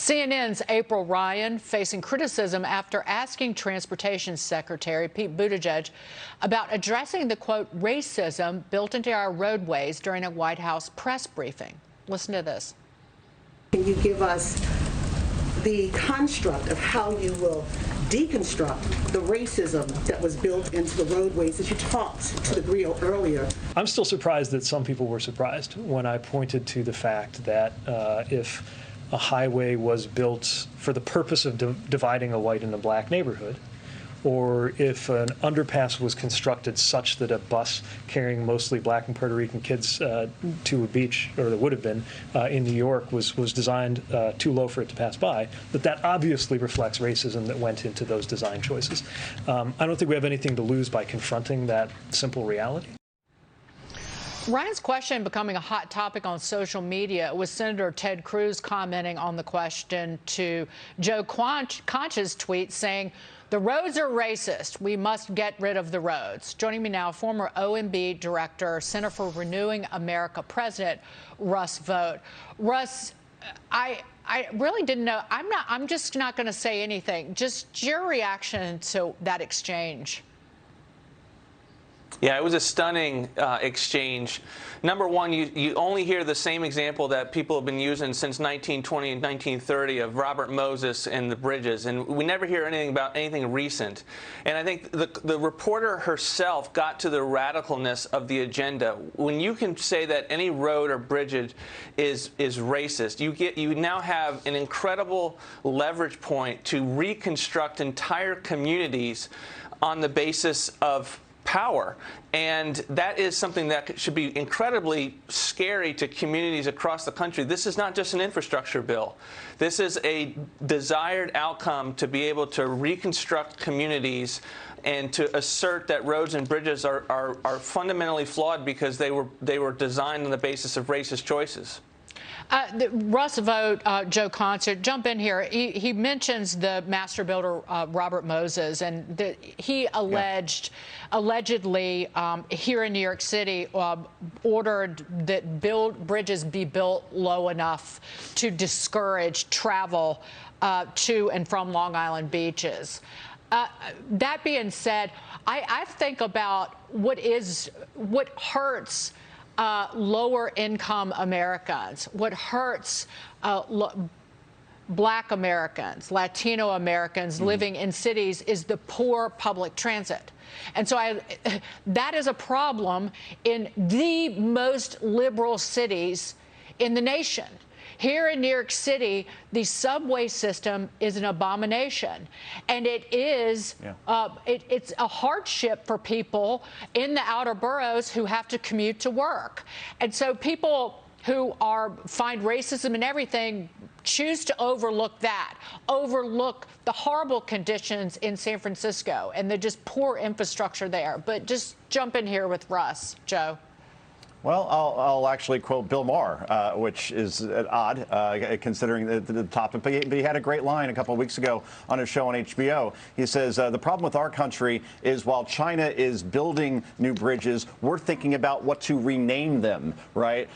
CNN's April Ryan facing criticism after asking Transportation Secretary Pete Buttigieg about addressing the, quote, racism built into our roadways during a White House press briefing. Listen to this. Can you give us the construct of how you will deconstruct the racism that was built into the roadways that you talked to the grill earlier? I'm still surprised that some people were surprised when I pointed to the fact that if a highway was built for the purpose of dividing a white and a black neighborhood, or if an underpass was constructed such that a bus carrying mostly black and Puerto Rican kids to a beach, or that would have been in New York, was designed too low for it to pass by, that obviously reflects racism that went into those design choices. I don't think we have anything to lose by confronting that simple reality. Ryan's question becoming a hot topic on social media, with Senator Ted Cruz commenting on the question to Joe Concha's tweet saying, "The roads are racist. We must get rid of the roads." Joining me now, former OMB director, Center for Renewing America president, Russ Vought. Russ, I really didn't know. I'm just not going to say anything. Just your reaction to that exchange. Yeah, it was a stunning exchange. Number one, you only hear the same example that people have been using since 1920 and 1930 of Robert Moses and the bridges, and we never hear anything about anything recent. And I think the reporter herself got to the radicalness of the agenda. When you can say that any road or bridge is racist, you now have an incredible leverage point to reconstruct entire communities on the basis of power. And that is something that should be incredibly scary to communities across the country. This is not just an infrastructure bill. This is a desired outcome to be able to reconstruct communities and to assert that roads and bridges are fundamentally flawed because they were designed on the basis of racist choices. Russ Vought, Joe Concha, jump in here. He mentions the master builder, Robert Moses, and he allegedly here in New York City ordered that bridges be built low enough to discourage travel to and from Long Island beaches. That being said, I think about what hurts lower income Americans, what hurts Black Americans, Latino Americans living in cities is the poor public transit. And so that is a problem in the most liberal cities in the nation. Here in New York City, the subway system is an abomination, and it is it's a hardship for people in the outer boroughs who have to commute to work. And so people who find racism and everything choose to overlook that, overlook the horrible conditions in San Francisco and the just poor infrastructure there. But just jump in here with Russ, Joe. Well, I'll actually quote Bill Maher, which is odd considering the topic. But he had a great line a couple of weeks ago on his show on HBO. He says, the problem with our country is while China is building new bridges, we're thinking about what to rename them, right?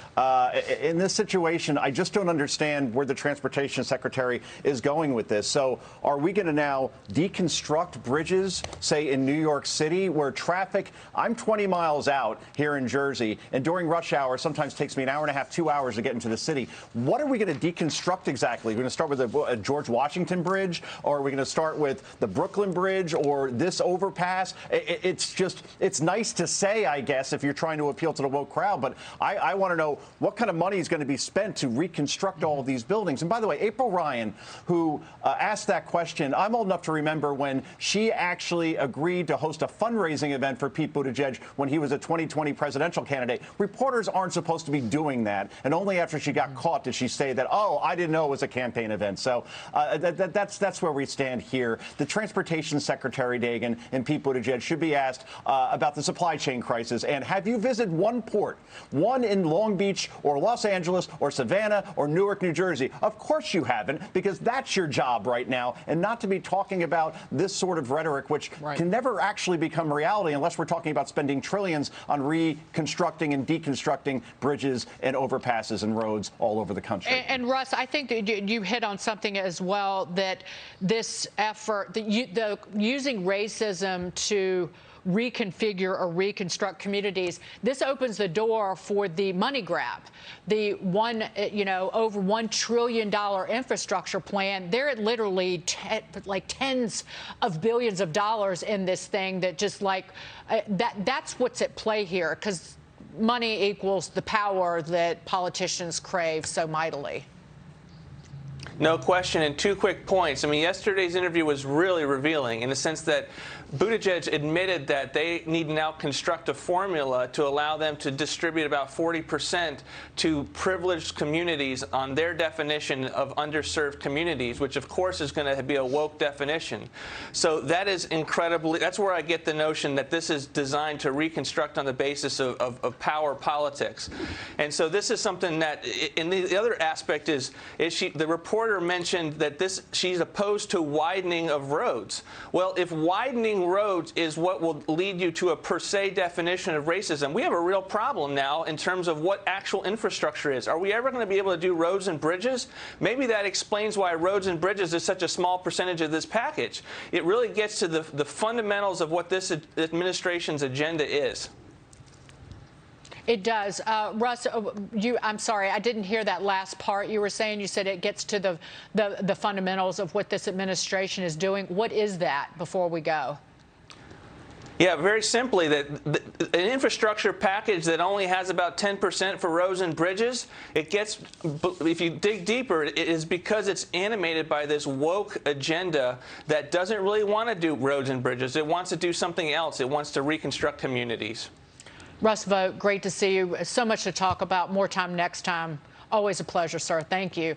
In this situation, I just don't understand where the Transportation Secretary is going with this. So are we going to now deconstruct bridges, say, in New York City, where traffic, I'm 20 miles out here in Jersey, and during rush hour sometimes takes me an hour and a half, 2 hours to get into the city. What are we going to deconstruct exactly? We're going to start with the George Washington Bridge, or are we going to start with the Brooklyn Bridge or this overpass? It's nice to say, I guess, if you're trying to appeal to the woke crowd, but I want to know what kind of money is going to be spent to reconstruct all of these buildings. And by the way, April Ryan, who asked that question, I'm old enough to remember when she actually agreed to host a fundraising event for Pete Buttigieg when he was a 2020 presidential candidate. Reporters aren't supposed to be doing that, and only after she got caught did she say that, oh, I didn't know it was a campaign event. So that's where we stand here. The Transportation Secretary, Dagan, and Pete Buttigieg should be asked about the supply chain crisis. And have you visited one port, one in Long Beach or Los Angeles or Savannah or Newark, New Jersey? Of course you haven't, because that's your job right now, and not to be talking about this sort of rhetoric, which can never actually become reality unless we're talking about spending trillions on reconstructing and deconstructing bridges and overpasses and roads all over the country. And Russ, I think that you hit on something as well, that this effort, using racism to reconfigure or reconstruct communities, this opens the door for the money grab. The over $1 trillion infrastructure plan, there are literally tens of billions of dollars in this thing that just that's what's at play here, because money equals the power that politicians crave so mightily. No question. And 2 quick points. I mean, yesterday's interview was really revealing in the sense that Buttigieg admitted that they need to now construct a formula to allow them to distribute about 40% to privileged communities on their definition of underserved communities, which of course is going to be a woke definition. So that is incredibly, that's where I get the notion that this is designed to reconstruct on the basis of power politics. And so this is something that, and the other aspect is the reporter mentioned that she's opposed to widening of roads. Well, if widening roads is what will lead you to a per se definition of racism, we have a real problem now in terms of what actual infrastructure is. Are we ever going to be able to do roads and bridges? Maybe that explains why roads and bridges is such a small percentage of this package. It really gets to the fundamentals of what this administration's agenda is. It does. Russ, I'm sorry, I didn't hear that last part you were saying. You said it gets to the fundamentals of what this administration is doing. What is that before we go? Yeah, very simply, that an infrastructure package that only has about 10% for roads and bridges, it gets, if you dig deeper, it is because it's animated by this woke agenda that doesn't really want to do roads and bridges. It wants to do something else. It wants to reconstruct communities. Russ Vought, great to see you. So much to talk about. More time next time. Always a pleasure, sir. Thank you.